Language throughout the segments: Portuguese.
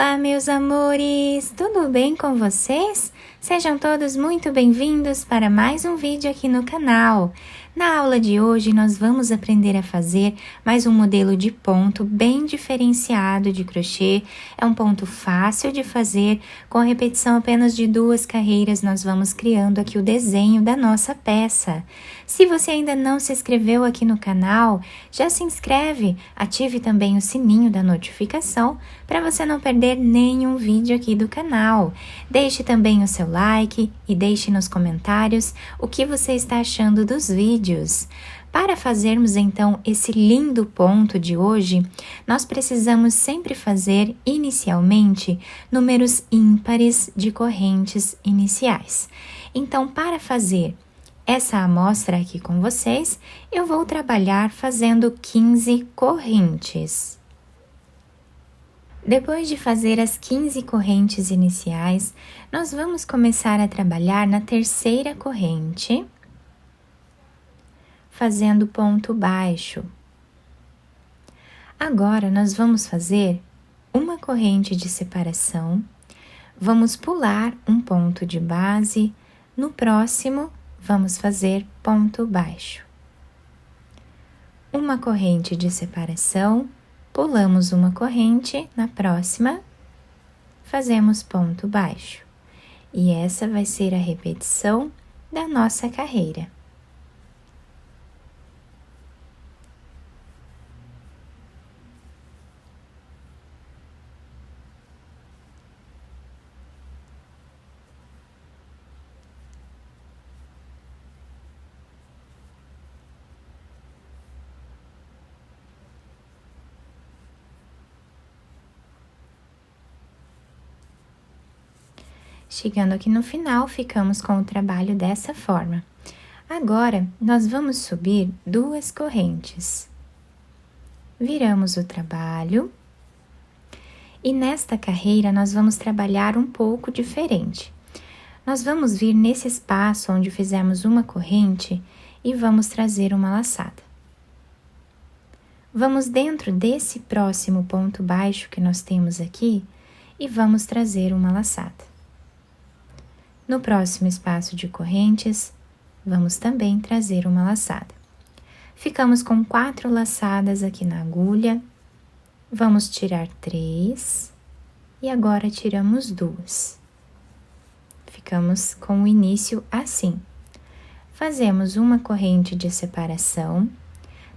Olá, meus amores! Tudo bem com vocês? Sejam todos muito bem-vindos para mais um vídeo aqui no canal. Na aula de hoje, nós vamos aprender a fazer mais um modelo de ponto bem diferenciado de crochê. É um ponto fácil de fazer, com a repetição apenas de 2 carreiras, nós vamos criando aqui o desenho da nossa peça. Se você ainda não se inscreveu aqui no canal, já se inscreve, ative também o sininho da notificação para você não perder nenhum vídeo aqui do canal. Deixe também o seu like e deixe nos comentários o que você está achando dos vídeos. Para fazermos então esse lindo ponto de hoje, nós precisamos sempre fazer inicialmente números ímpares de correntes iniciais. Então, para fazer essa amostra aqui com vocês, eu vou trabalhar fazendo 15 correntes. Depois de fazer as 15 correntes iniciais, nós vamos começar a trabalhar na terceira corrente, fazendo ponto baixo. Agora, nós vamos fazer uma corrente de separação, vamos pular um ponto de base, no próximo, vamos fazer ponto baixo. Uma corrente de separação, pulamos uma corrente, na próxima, fazemos ponto baixo. E essa vai ser a repetição da nossa carreira. Chegando aqui no final, ficamos com o trabalho dessa forma. Agora, nós vamos subir 2 correntes. Viramos o trabalho. E nesta carreira, nós vamos trabalhar um pouco diferente. Nós vamos vir nesse espaço onde fizemos uma corrente e vamos trazer uma laçada. Vamos dentro desse próximo ponto baixo que nós temos aqui e vamos trazer uma laçada. No próximo espaço de correntes, vamos também trazer uma laçada. Ficamos com 4 laçadas aqui na agulha, vamos tirar 3 e agora tiramos 2. Ficamos com o início assim. Fazemos uma corrente de separação.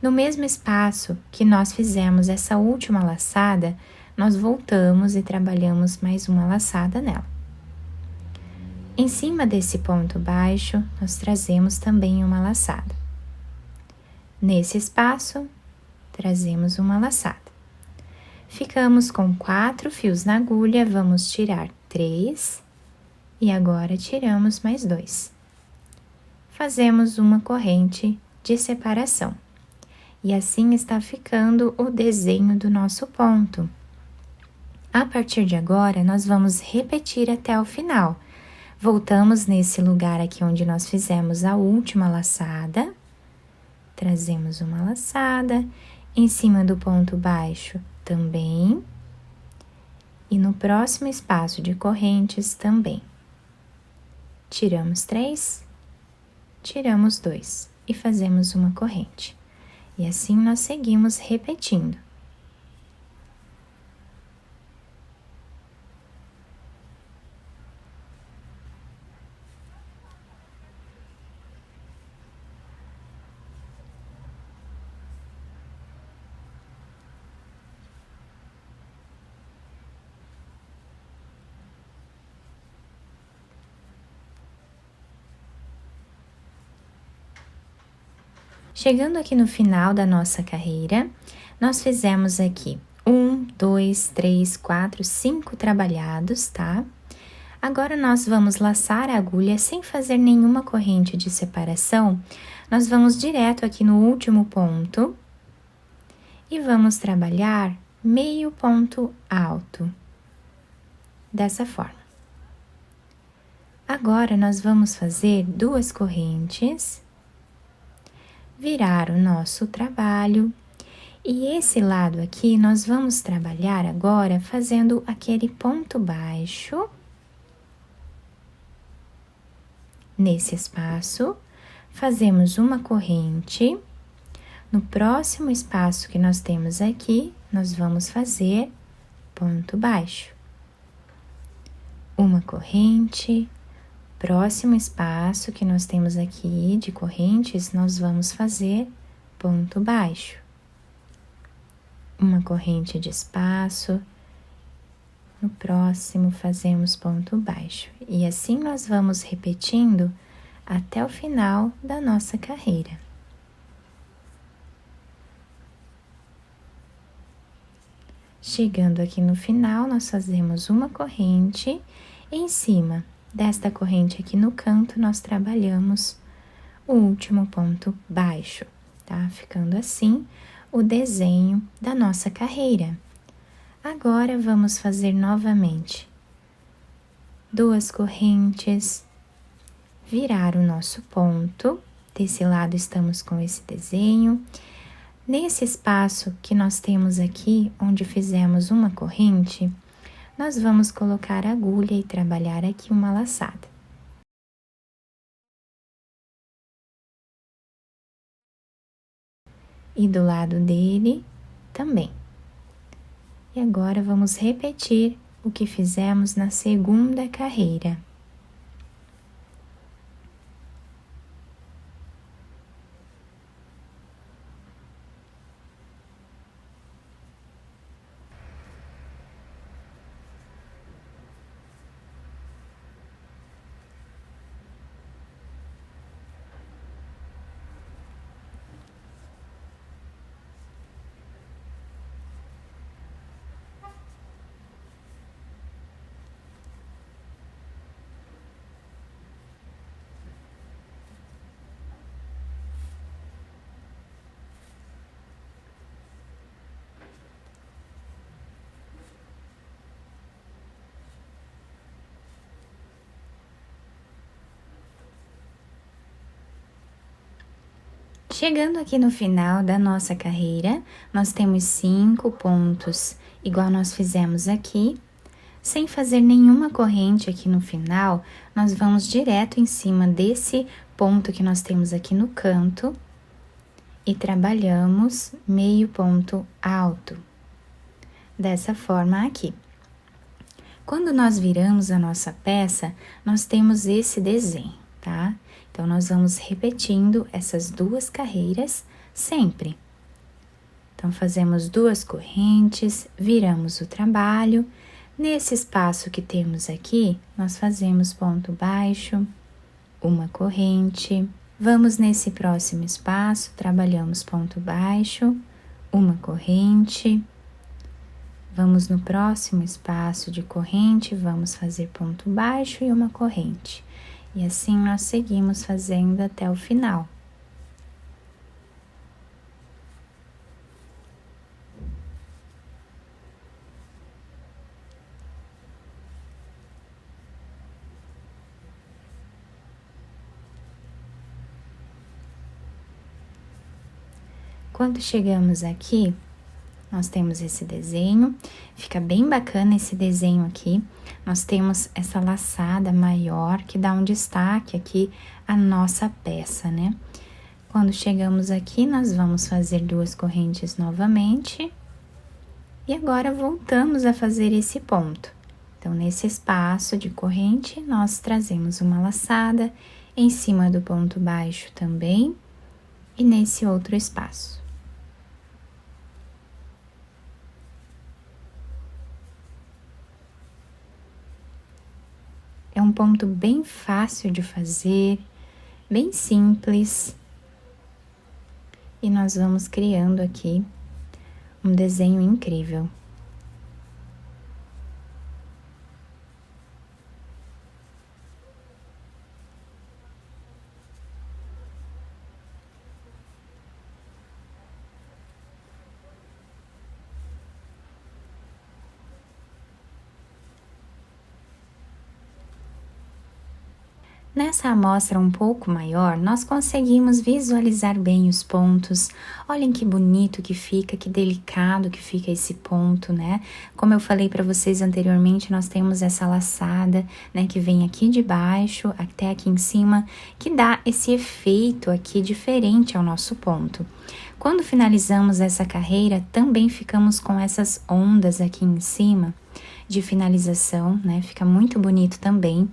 No mesmo espaço que nós fizemos essa última laçada, nós voltamos e trabalhamos mais uma laçada nela. Em cima desse ponto baixo, nós trazemos também uma laçada. Nesse espaço, trazemos uma laçada. Ficamos com 4 fios na agulha, vamos tirar 3 e agora tiramos mais 2. Fazemos uma corrente de separação. E assim está ficando o desenho do nosso ponto. A partir de agora, nós vamos repetir até o final. Voltamos nesse lugar aqui onde nós fizemos a última laçada, trazemos uma laçada, em cima do ponto baixo também, e no próximo espaço de correntes também. Tiramos 3, tiramos 2 e fazemos uma corrente. E assim nós seguimos repetindo. Chegando aqui no final da nossa carreira, nós fizemos aqui 1, 2, 3, 4, 5 trabalhados, tá? Agora, nós vamos laçar a agulha sem fazer nenhuma corrente de separação. Nós vamos direto aqui no último ponto e vamos trabalhar meio ponto alto, dessa forma. Agora, nós vamos fazer 2 correntes, virar o nosso trabalho E esse lado aqui, nós vamos trabalhar agora fazendo aquele ponto baixo nesse espaço, fazemos uma corrente. No próximo espaço que nós temos aqui, nós vamos fazer ponto baixo. Uma corrente. Próximo espaço que nós temos aqui de correntes, nós vamos fazer ponto baixo. Uma corrente de espaço. No próximo, fazemos ponto baixo. E assim nós vamos repetindo até o final da nossa carreira. Chegando aqui no final, nós fazemos uma corrente. Em cima desta corrente aqui no canto, nós trabalhamos o último ponto baixo, tá? Ficando assim o desenho da nossa carreira. Agora, vamos fazer novamente 2 correntes, virar o nosso ponto. Desse lado estamos com esse desenho. Nesse espaço que nós temos aqui, onde fizemos uma corrente, nós vamos colocar a agulha e trabalhar aqui uma laçada. E do lado dele também. E agora vamos repetir o que fizemos na segunda carreira. Chegando aqui no final da nossa carreira, nós temos 5 pontos, igual nós fizemos aqui. Sem fazer nenhuma corrente aqui no final, nós vamos direto em cima desse ponto que nós temos aqui no canto e trabalhamos meio ponto alto, dessa forma aqui. Quando nós viramos a nossa peça, nós temos esse desenho, tá? Então, nós vamos repetindo essas 2 carreiras sempre. Então, fazemos 2 correntes, viramos o trabalho. Nesse espaço que temos aqui, nós fazemos ponto baixo, uma corrente. Vamos nesse próximo espaço, trabalhamos ponto baixo, uma corrente. Vamos no próximo espaço de corrente, vamos fazer ponto baixo e uma corrente. E assim nós seguimos fazendo até o final. Quando chegamos aqui, nós temos esse desenho, fica bem bacana esse desenho aqui. Nós temos essa laçada maior que dá um destaque aqui à nossa peça, né? Quando chegamos aqui, nós vamos fazer 2 correntes novamente. E agora voltamos a fazer esse ponto. Então, nesse espaço de corrente, nós trazemos uma laçada em cima do ponto baixo também e nesse outro espaço. É um ponto bem fácil de fazer, bem simples. E nós vamos criando aqui um desenho incrível. Nessa amostra um pouco maior, nós conseguimos visualizar bem os pontos. Olhem que bonito que fica, que delicado que fica esse ponto, né? Como eu falei para vocês anteriormente, nós temos essa laçada, né, que vem aqui de baixo até aqui em cima, que dá esse efeito aqui diferente ao nosso ponto. Quando finalizamos essa carreira, também ficamos com essas ondas aqui em cima de finalização, né? Fica muito bonito também.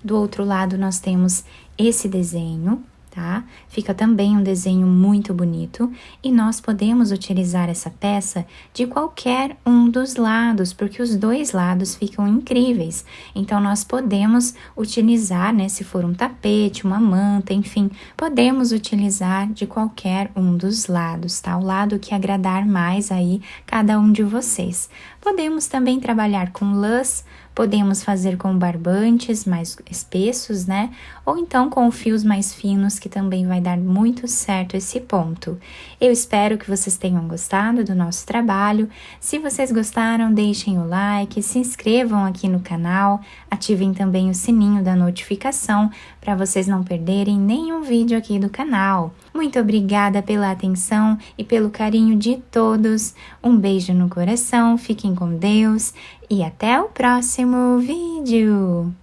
Do outro lado, nós temos esse desenho, tá? Fica também um desenho muito bonito e nós podemos utilizar essa peça de qualquer um dos lados, porque os dois lados ficam incríveis. Então, nós podemos utilizar, né? Se for um tapete, uma manta, enfim, podemos utilizar de qualquer um dos lados, tá? O lado que agradar mais aí cada um de vocês. Podemos também trabalhar com lãs, podemos fazer com barbantes mais espessos, né? Ou então com fios mais finos, que também vai dar muito certo esse ponto. Eu espero que vocês tenham gostado do nosso trabalho. Se vocês gostaram, deixem o like, se inscrevam aqui no canal, ativem também o sininho da notificação para vocês não perderem nenhum vídeo aqui do canal. Muito obrigada pela atenção e pelo carinho de todos. Um beijo no coração, fiquem com Deus e até o próximo vídeo!